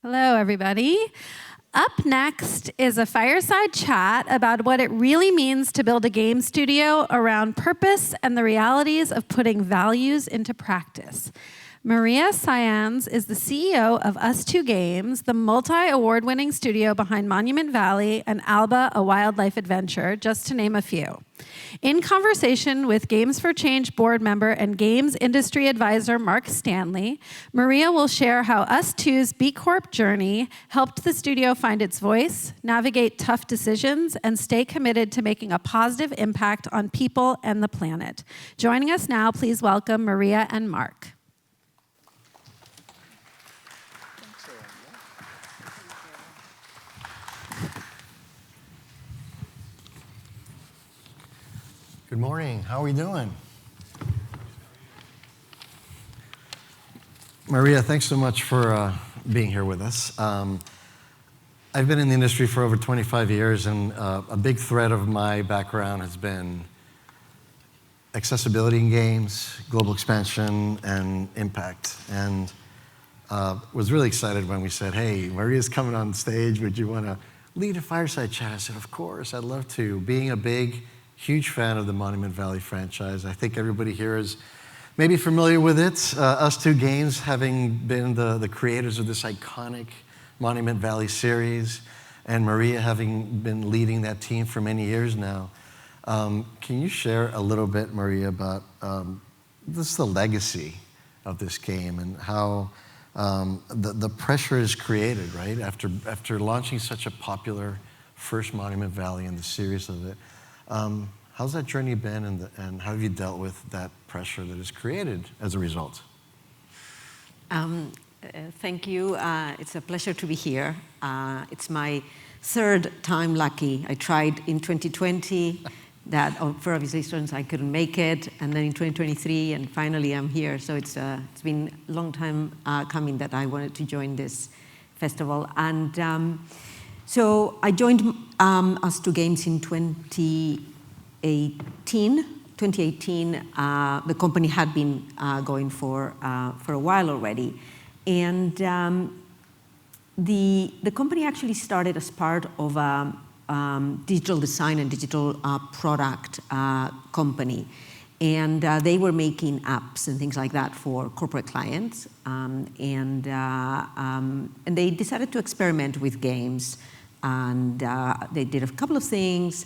Hello, everybody. Up next is a fireside chat about what it really means to build a game studio around purpose and the realities of putting values into practice. Maria Saenz is the CEO of Us2 Games, the multi-award-winning studio behind Monument Valley and Alba, a wildlife adventure, just to name a few. In conversation with Games for Change board member and games industry advisor Mark Stanley, Maria will share how Us2's B Corp journey helped the studio find its voice, navigate tough decisions, and stay committed to making a positive impact on people and the planet. Joining us now, please welcome Maria and Mark. Good morning. How are we doing? Maria, thanks so much for being here with us. I've been in the industry for over 25 years, and a big thread of my background has been accessibility in games, global expansion, and impact. And was really excited when we said, hey, Maria's coming on stage. Would you want to lead a fireside chat? I said, of course, I'd love to. Being a huge fan of the Monument Valley franchise. I think everybody here is maybe familiar with it. Us2 Games, having been the creators of this iconic Monument Valley series, and Maria having been leading that team for many years now. Can you share a little bit, Maria, about the legacy of this game and how the pressure is created, right? After launching such a popular first Monument Valley and the series of it, how's that journey been, and how have you dealt with that pressure that is created as a result? Thank you. It's a pleasure to be here. It's my third time lucky. I tried in 2020, that for obvious reasons I couldn't make it, and then in 2023, and finally I'm here. So it's been a long time coming that I wanted to join this festival. And so I joined Us2 Games in 2018. The company had been going for a while already. And the company actually started as part of a digital design and digital product company. And they were making apps and things like that for corporate clients. And they decided to experiment with games. And they did a couple of things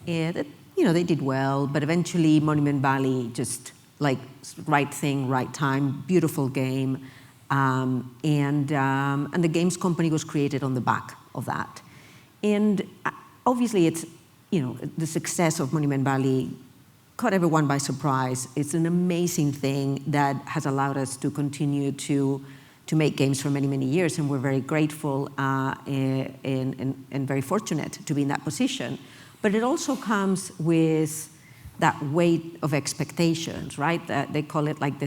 that, they did well, but eventually Monument Valley, just like right thing, right time, beautiful game. And the games company was created on the back of that. And obviously it's, the success of Monument Valley caught everyone by surprise. It's an amazing thing that has allowed us to continue to make games for many, many years, and we're very grateful and very fortunate to be in that position. But it also comes with that weight of expectations, right? They call it like the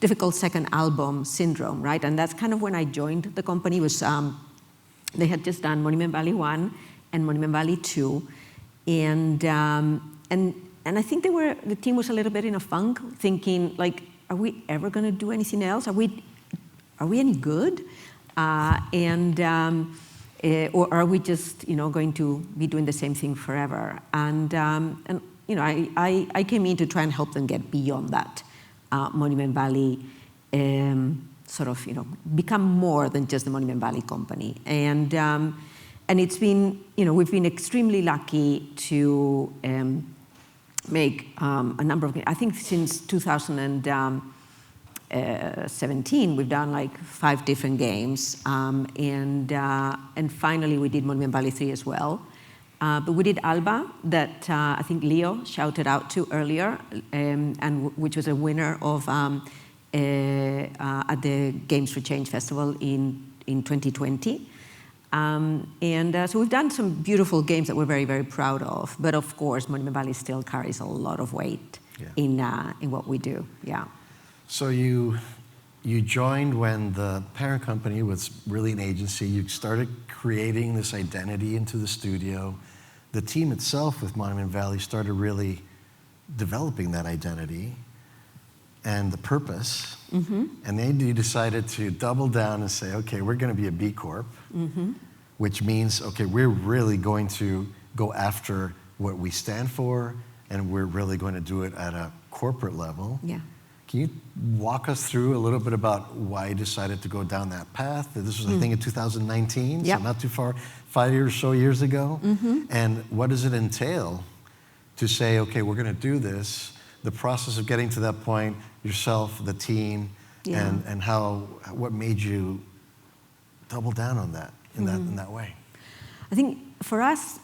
difficult second album syndrome, right? And that's kind of when I joined the company. They had just done Monument Valley 1 and Monument Valley 2, and I think the team was a little bit in a funk, thinking like, are we ever going to do anything else? Are we any good? Or are we just going to be doing the same thing forever? And I came in to try and help them get beyond that Monument Valley, sort of become more than just the Monument Valley company. And it's been we've been extremely lucky to make a number of games. I think since 2017 we've done like 5 different games, and finally we did Monument Valley 3 as well. But we did Alba, that I think Leo shouted out to earlier, and which was a winner of at the Games for Change Festival in 2020. So we've done some beautiful games that we're very, very proud of. But of course, Monument Valley still carries a lot of weight in what we do. Yeah. So you joined when the parent company was really an agency. You started creating this identity into the studio. The team itself with Monument Valley started really developing that identity. and the purpose. And then you decided to double down and say, okay, we're going to be a B Corp, which means, okay, we're really going to go after what we stand for, and we're really going to do it at a corporate level. Yeah. Can you walk us through a little bit about why you decided to go down that path? This was, I think, in 2019, Yep. so not too far, 5 or so years ago. And what does it entail to say, okay, we're going to do this, the process of getting to that point, yourself, the team, Yeah. and what made you double down on that in that way? I think for us,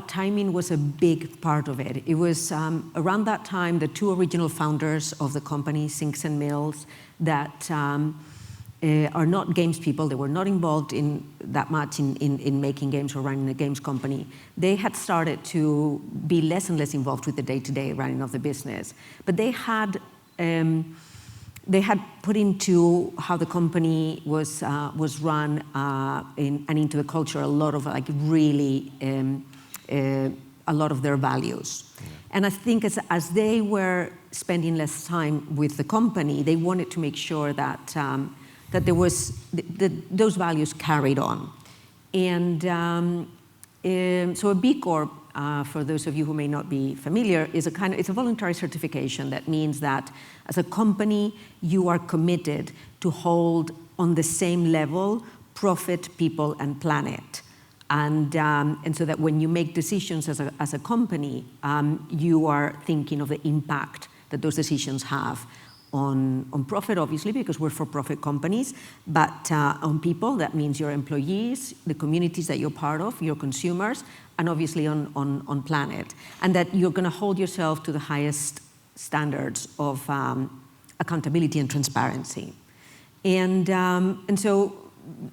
timing was a big part of it. It was around that time, the two original founders of the company, Sinks and Mills, that are not games people. They were not involved in that much in making games or running a games company. They had started to be less and less involved with the day-to-day running of the business. But they had put into how the company was run and into the culture a lot of really a lot of their values. And I think as they were spending less time with the company, they wanted to make sure that that there was those values carried on. And so a B Corp, for those of you who may not be familiar, is it's a voluntary certification that means that as a company, you are committed to hold on the same level profit, people, and planet. And so that when you make decisions as a company, you are thinking of the impact that those decisions have on profit, obviously, because we're for-profit companies, but on people, that means your employees, the communities that you're part of, your consumers, and obviously on planet. And that you're going to hold yourself to the highest standards of accountability and transparency. And so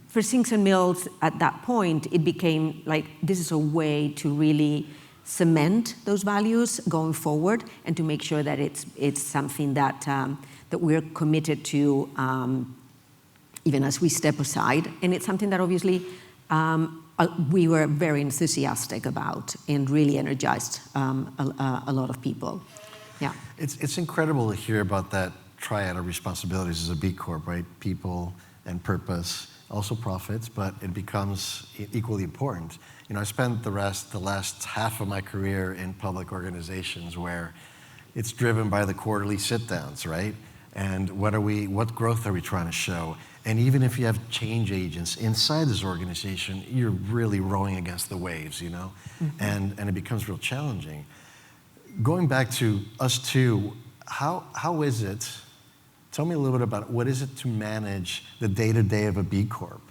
for Sinks and Mills, at that point, it became like this is a way to really cement those values going forward and to make sure that it's something that that we're committed to even as we step aside. And it's something that obviously we were very enthusiastic about and really energized a lot of people. Yeah. It's incredible to hear about that triad of responsibilities as a B Corp, right? People and purpose, also profits, but it becomes equally important. You know, I spent the last half of my career in public organizations where it's driven by the quarterly sit-downs, right? And what growth are we trying to show? And even if you have change agents inside this organization, you're really rowing against the waves, you know? And it becomes real challenging. Going back to us two, how is it? Tell me a little bit about what is it to manage the day-to-day of a B Corp?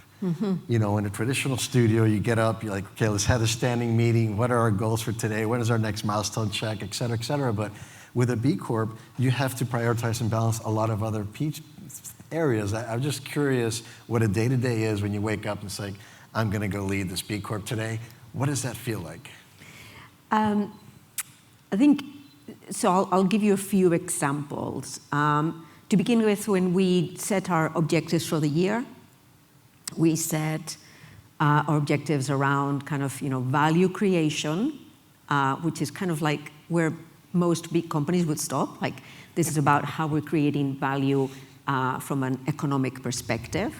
You know, in a traditional studio, you get up, you're like, okay, let's have a standing meeting. What are our goals for today? When is our next milestone check, et cetera, et cetera. But with a B Corp, you have to prioritize and balance a lot of other areas. I'm just curious what a day-to-day is when you wake up and say, I'm going to go lead this B Corp today. What does that feel like? I think, so I'll give you a few examples. To begin with, when we set our objectives for the year, we set our objectives around kind of, value creation, which is kind of like where most big companies would stop. Like, this is about how we're creating value from an economic perspective.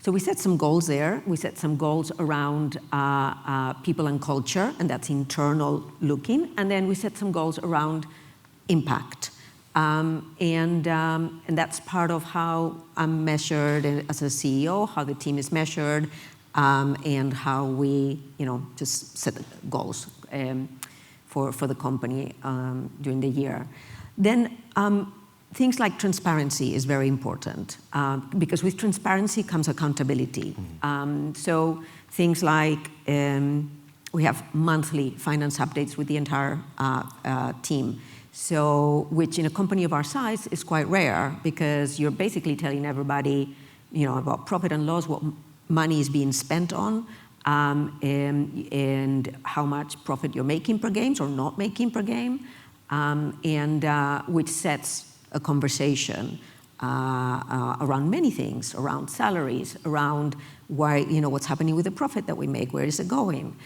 So we set some goals there. We set some goals around people and culture, and that's internal looking. And then we set some goals around impact. And that's part of how I'm measured as a CEO, how the team is measured, and how we, just set goals for the company during the year. Then things like transparency is very important because with transparency comes accountability. So things like we have monthly finance updates with the entire team. So, which in a company of our size is quite rare because you're basically telling everybody, about profit and loss, what money is being spent on, and how much profit you're making per game or not making per game, and which sets a conversation around many things, around salaries, around why, what's happening with the profit that we make, where is it going?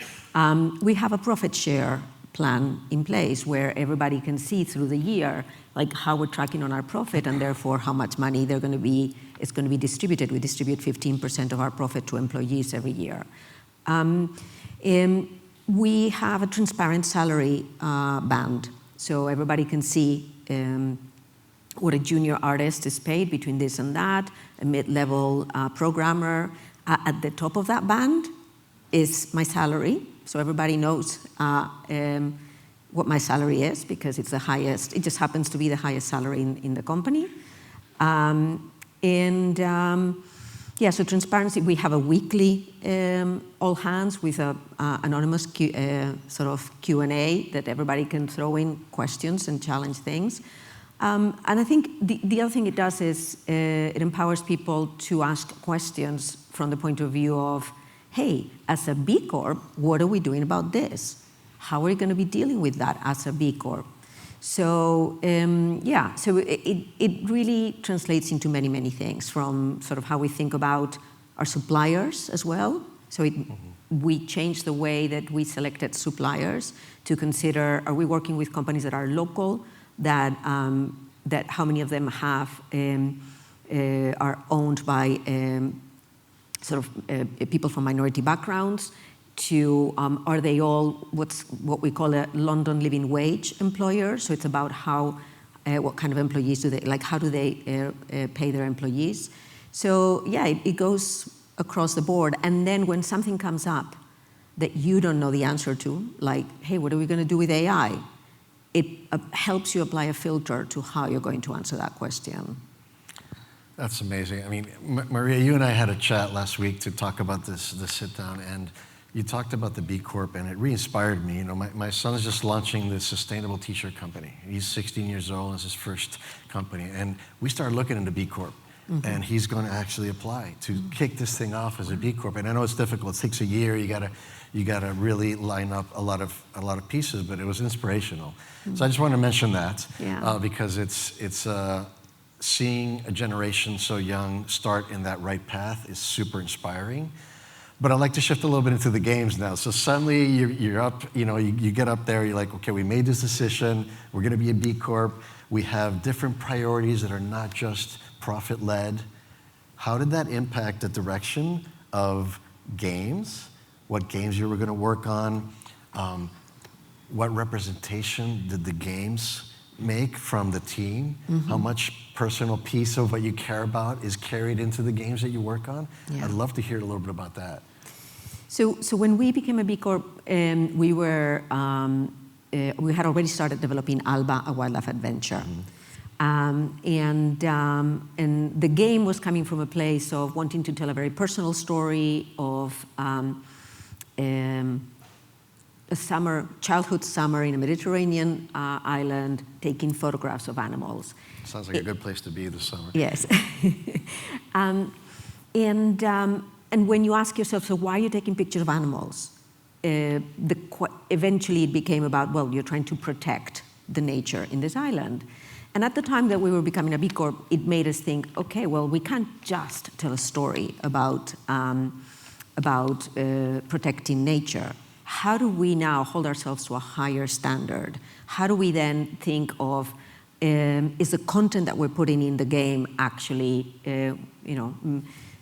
We have a profit share plan in place where everybody can see through the year like how we're tracking on our profit and therefore how much money is going to be distributed. We distribute 15% of our profit to employees every year. We have a transparent salary band, so everybody can see what a junior artist is paid between this and that, a mid-level programmer. At the top of that band is my salary, so everybody knows what my salary is because it's the highest. It just happens to be the highest salary in the company. Yeah, so transparency, we have a weekly all hands with an anonymous sort of Q&A that everybody can throw in questions and challenge things. And I think the other thing it does is it empowers people to ask questions from the point of view of, hey, as a B Corp, what are we doing about this? How are we going to be dealing with that as a B Corp? So yeah, so it really translates into many, many things, from sort of how we think about our suppliers as well. So we changed the way that we selected suppliers to consider, are we working with companies that are local, that how many of them are owned by sort of people from minority backgrounds, to are they all what we call a London living wage employer? So it's about how what kind of employees do they, like how do they pay their employees? So yeah, it goes across the board. And then when something comes up that you don't know the answer to, like, hey, what are we going to do with AI? It helps you apply a filter to how you're going to answer that question. That's amazing. I mean, Maria, you and I had a chat last week to talk about this sit down, and you talked about the B Corp, and it re-inspired me. You know, my son's just launching this sustainable t-shirt company. He's 16 years old, and it's his first company. And we started looking into B Corp, and he's going to actually apply to kick this thing off as a B Corp. And I know it's difficult. It takes a year. You gotta really line up a lot of pieces, but it was inspirational. So I just wanted to mention that because it's seeing a generation so young start in that right path is super inspiring. But I'd like to shift a little bit into the games now. So suddenly you're up, you get up there, you're like, okay, we made this decision, we're gonna be a B Corp, we have different priorities that are not just profit-led. How did that impact the direction of games? What games you were gonna work on? What representation did the games make from the team? How much personal piece of what you care about is carried into the games that you work on? I'd love to hear a little bit about that. So when we became a B Corp, we had already started developing Alba, a wildlife adventure. And the game was coming from a place of wanting to tell a very personal story of a childhood summer in a Mediterranean island, taking photographs of animals. Sounds like a good place to be this summer. Yes. And when you ask yourself, so why are you taking pictures of animals? Eventually it became about, well, you're trying to protect the nature in this island. And at the time that we were becoming a B Corp, it made us think, okay, well, we can't just tell a story about protecting nature. How do we now hold ourselves to a higher standard? How do we then think of, is the content that we're putting in the game actually,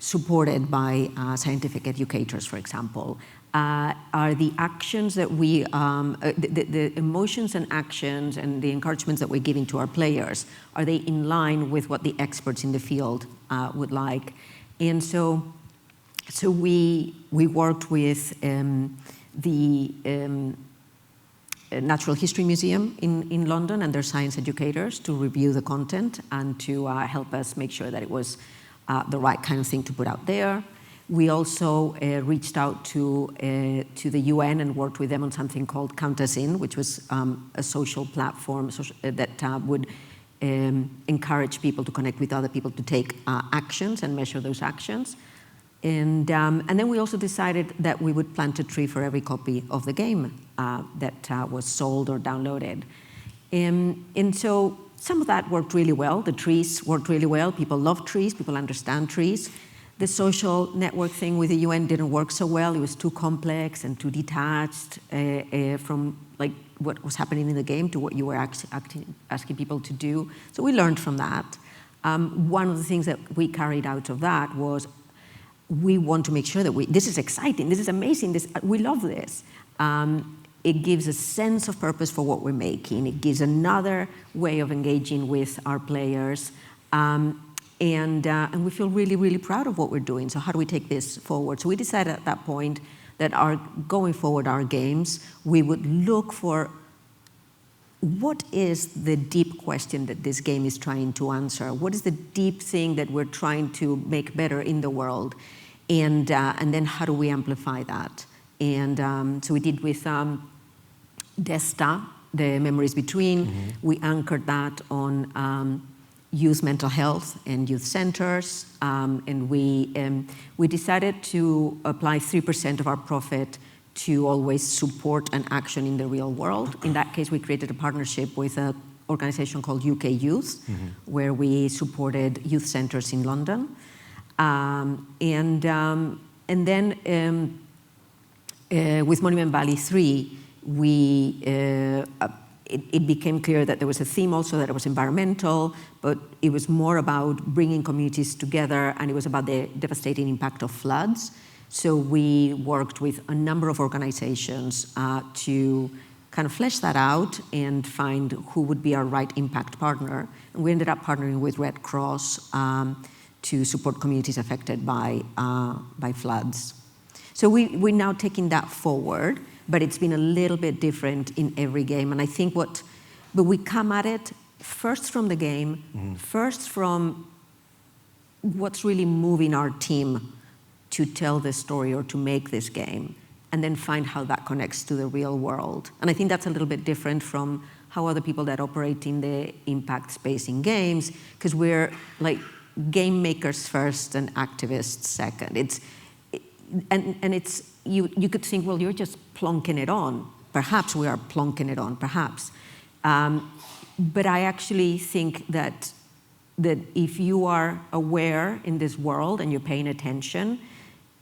supported by scientific educators, for example? Are the actions that we, the emotions and actions and the encouragements that we're giving to our players, are they in line with what the experts in the field would like? And so we worked with the Natural History Museum in London and their science educators to review the content and to help us make sure that it was the right kind of thing to put out there. We also reached out to the UN and worked with them on something called Count Us In, which was a social platform that would encourage people to connect with other people to take actions and measure those actions. And then we also decided that we would plant a tree for every copy of the game that was sold or downloaded. And so some of that worked really well. The trees worked really well. People love trees. People understand trees. The social network thing with the UN didn't work so well. It was too complex and too detached from like what was happening in the game to what you were asking people to do. So we learned from that. One of the things that we carried out of that was we want to make sure that this is exciting, this is amazing, we love this. It gives a sense of purpose for what we're making. It gives another way of engaging with our players. And we feel really, really proud of what we're doing. So how do we take this forward? So we decided at that point that going forward, our games, we would look for what is the deep question that this game is trying to answer? What is the deep thing that we're trying to make better in the world? And then how do we amplify that? And so we did with DESTA, the Memories Between. We anchored that on youth mental health and youth centers. And we decided to apply 3% of our profit to always support an action in the real world. In that case, we created a partnership with an organization called UK Youth, where we supported youth centers in London. And then with Monument Valley 3, it became clear that there was a theme also that it was environmental, but it was more about bringing communities together, and it was about the devastating impact of floods. So we worked with a number of organizations to kind of flesh that out and find who would be our right impact partner. And we ended up partnering with Red Cross to support communities affected by floods. So we're now taking that forward, but it's been a little bit different in every game. And I think but we come at it first from the game, first from what's really moving our team to tell this story or to make this game, and then find how that connects to the real world. And I think that's a little bit different from how other people that operate in the impact space in games, because we're like game makers first and activists second. You could think, well, you're just plonking it on. Perhaps we are plonking it on, perhaps. But I actually think that if you are aware in this world and you're paying attention,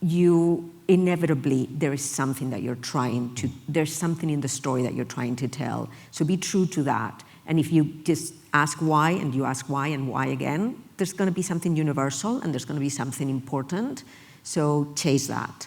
you inevitably, there's something in the story that you're trying to tell. So be true to that. And if you just ask why, and you ask why and why again, there's going to be something universal and there's going to be something important. So chase that.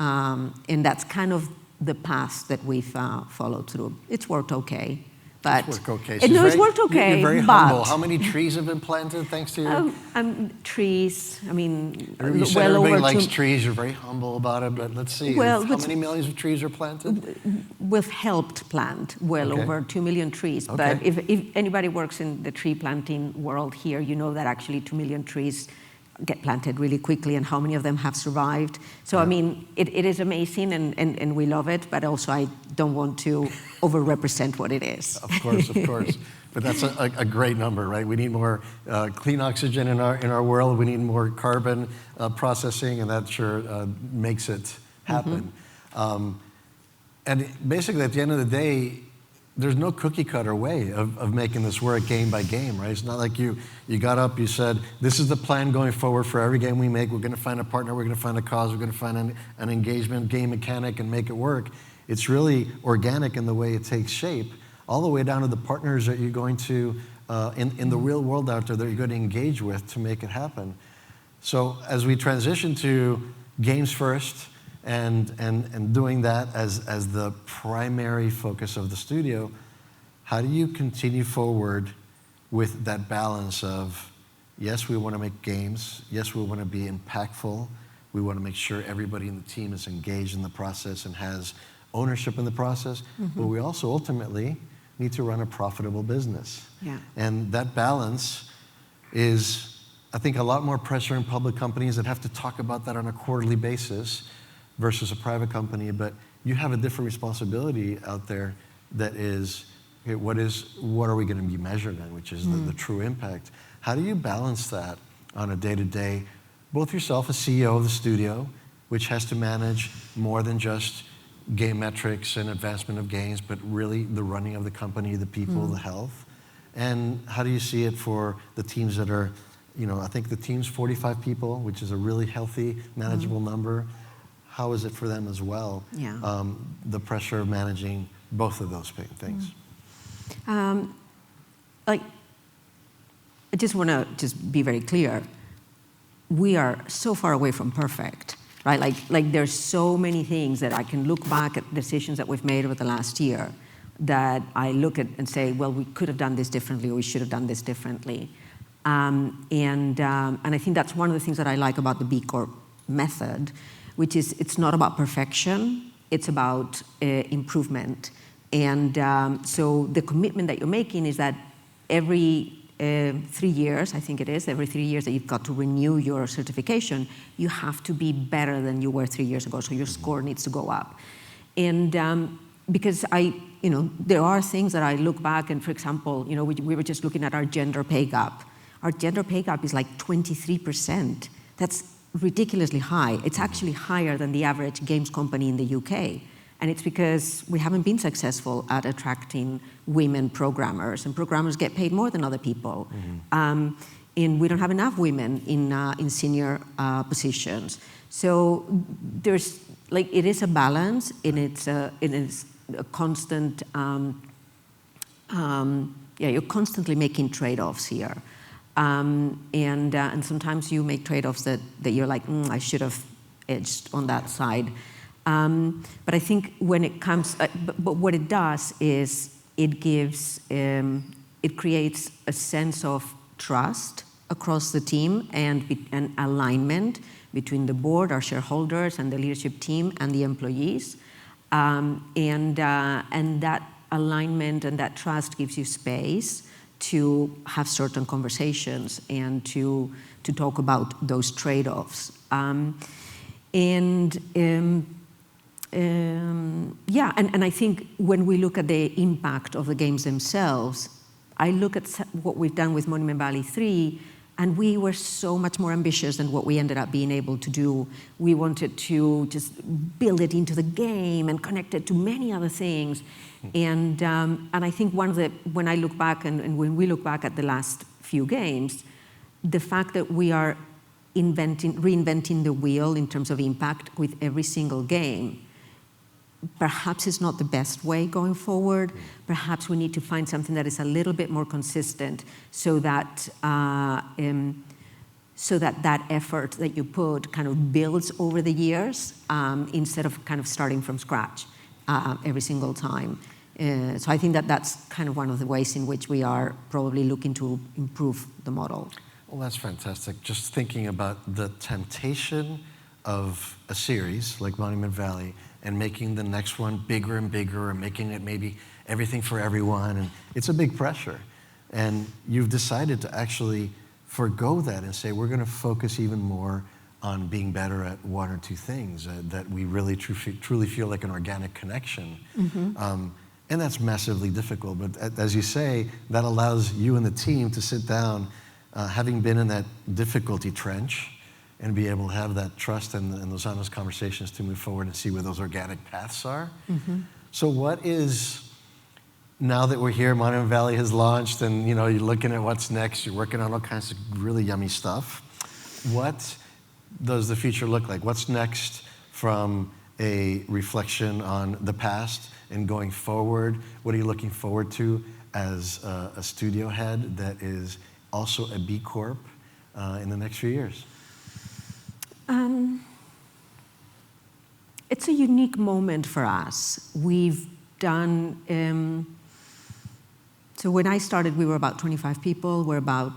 And that's kind of the path that we've followed through. It's worked okay. But it's worked okay. It's worked okay. You're very humble. How many trees have been planted thanks to you? Trees, I mean, you said well everybody over likes trees. You're very humble about it, but let's see. Well, how many millions of trees are planted? We've helped plant over 2 million trees. Okay. But if anybody works in the tree planting world here, you know that actually 2 million trees get planted really quickly, and how many of them have survived. So, I mean, it is amazing, and we love it, but also I don't want to over-represent what it is. Of course. But that's a great number, right? We need more clean oxygen in our world. We need more carbon processing, and that sure makes it happen. And basically, at the end of the day, there's no cookie cutter way of making this work game by game, right? It's not like you got up, you said, this is the plan going forward for every game we make. We're going to find a partner, we're going to find a cause, we're going to find an engagement game mechanic and make it work. It's really organic in the way it takes shape, all the way down to the partners that you're going to, in the real world out there, that you're going to engage with to make it happen. So as we transition to games first, and doing that as the primary focus of the studio, how do you continue forward with that balance of, yes, we want to make games, yes, we want to be impactful, we want to make sure everybody in the team is engaged in the process and has ownership in the process, but we also ultimately need to run a profitable business. Yeah. And that balance is, I think, a lot more pressure in public companies that have to talk about that on a quarterly basis versus a private company, but you have a different responsibility out there that is, okay, what are we going to be measured in, which is the true impact. How do you balance that on a day-to-day, both yourself as CEO of the studio, which has to manage more than just game metrics and advancement of games, but really the running of the company, the people, the health, and how do you see it for the teams that are, I think the team's 45 people, which is a really healthy, manageable number. How is it for them as well? Yeah. The pressure of managing both of those things? Like, I just want to just be very clear. We are so far away from perfect, right? Like there's so many things that I can look back at decisions that we've made over the last year that I look at and say, well, we could have done this differently, or we should have done this differently. And I think that's one of the things that I like about the B Corp method, which is it's not about perfection, it's about improvement. And so the commitment that you're making is that every 3 years, I think it is, every 3 years that you've got to renew your certification, you have to be better than you were 3 years ago, so your score needs to go up. And because there are things that I look back and, for example, we were just looking at our gender pay gap. Our gender pay gap is like 23%. That's ridiculously high. It's actually higher than the average games company in the UK. And it's because we haven't been successful at attracting women programmers, and programmers get paid more than other people. And we don't have enough women in senior positions. So there's it is a balance, and it's a constant. You're constantly making trade-offs here, and sometimes you make trade-offs that you're like, I should have edged on that side. But I think when it comes, but what it does is it gives, it creates a sense of trust across the team and alignment between the board, our shareholders, and the leadership team and the employees. And that alignment and that trust gives you space to have certain conversations and to talk about those trade-offs. And I think when we look at the impact of the games themselves, I look at what we've done with Monument Valley 3, and we were so much more ambitious than what we ended up being able to do. We wanted to just build it into the game and connect it to many other things. And I think when I look back and when we look back at the last few games, the fact that we are reinventing the wheel in terms of impact with every single game, perhaps it's not the best way going forward. Perhaps we need to find something that is a little bit more consistent, so that that effort that you put kind of builds over the years, instead of kind of starting from scratch every single time. So I think that that's kind of one of the ways in which we are probably looking to improve the model. Well, that's fantastic. Just thinking about the temptation of a series like Monument Valley and making the next one bigger and bigger, and making it maybe everything for everyone, and it's a big pressure. And you've decided to actually forgo that and say, we're going to focus even more on being better at one or two things that we really truly feel like an organic connection. And that's massively difficult, but as you say, that allows you and the team to sit down, having been in that difficulty trench, and be able to have that trust and those honest conversations to move forward and see where those organic paths are. So what is, now that we're here, Monument Valley has launched, and you're looking at what's next, you're working on all kinds of really yummy stuff. What does the future look like? What's next from a reflection on the past and going forward? What are you looking forward to as a studio head that is also a B Corp in the next few years? It's a unique moment for us. We've done, so when I started, we were about 25 people. We're about,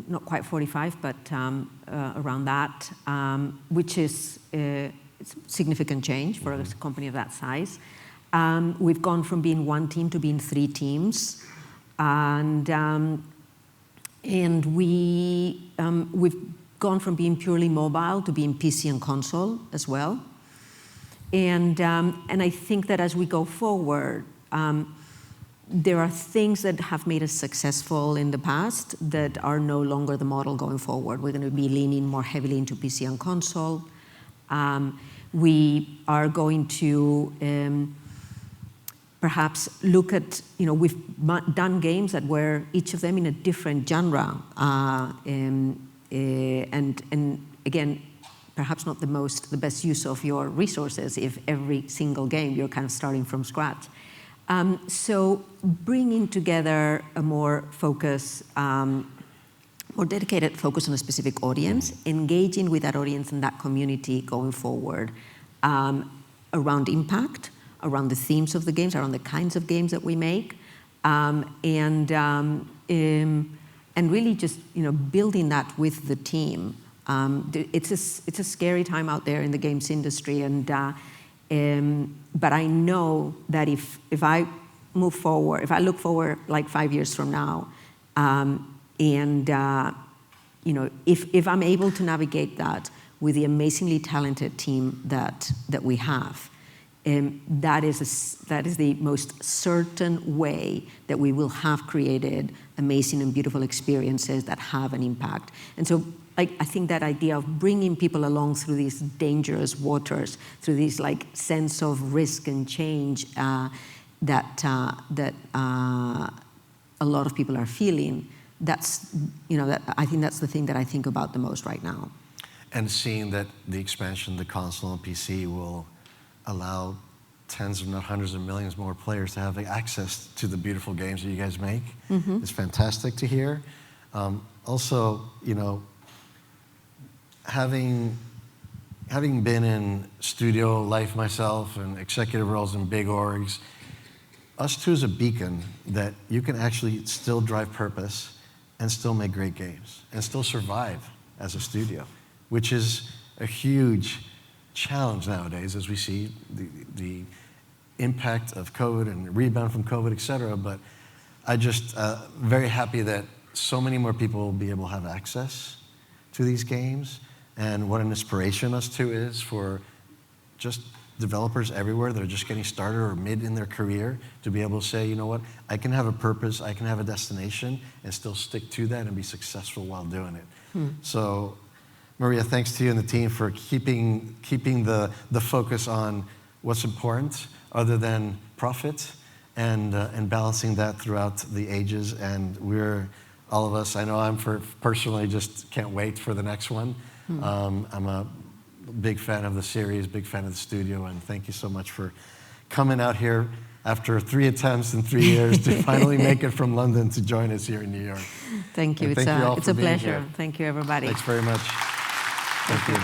not quite 45, but around that, which is a significant change for a company of that size. We've gone from being one team to being 3 teams. And we've gone from being purely mobile to being PC and console as well. And I think that as we go forward, there are things that have made us successful in the past that are no longer the model going forward. We're going to be leaning more heavily into PC and console. We are going to perhaps look at, we've done games that were each of them in a different genre. And again, perhaps not the best use of your resources if every single game you're kind of starting from scratch. So bringing together a more focus, more dedicated focus on a specific audience, engaging with that audience and that community going forward, around impact, around the themes of the games, around the kinds of games that we make, and really just building that with the team. It's a scary time out there in the games industry, but I know that if I move forward, if I look forward like 5 years from now, if I'm able to navigate that with the amazingly talented team that we have, that is the most certain way that we will have created amazing and beautiful experiences that have an impact. And so I think that idea of bringing people along through these dangerous waters, through this sense of risk and change that a lot of people are feeling, I think that's the thing that I think about the most right now. And seeing that the expansion of the console and PC will allow tens, if not hundreds of millions more players to have access to the beautiful games that you guys make. Mm-hmm. It's fantastic to hear. Also, having been in studio life myself and executive roles in big orgs, us too is a beacon that you can actually still drive purpose and still make great games and still survive as a studio, which is a huge challenge nowadays as we see the impact of COVID and rebound from COVID, et cetera. But I just very happy that so many more people will be able to have access to these games, and what an inspiration us two is for just developers everywhere that are just getting started or mid in their career to be able to say, you know what, I can have a purpose, I can have a destination, and still stick to that and be successful while doing it. So, Maria, thanks to you and the team for keeping the focus on what's important other than profit, and balancing that throughout the ages. And we're, all of us, I know I'm personally just can't wait for the next one. I'm a big fan of the series, big fan of the studio, and thank you so much for coming out here after 3 attempts in 3 years to finally make it from London to join us here in New York. Thank you. It's a pleasure. Thank you, everybody. Thanks very much. Thank you.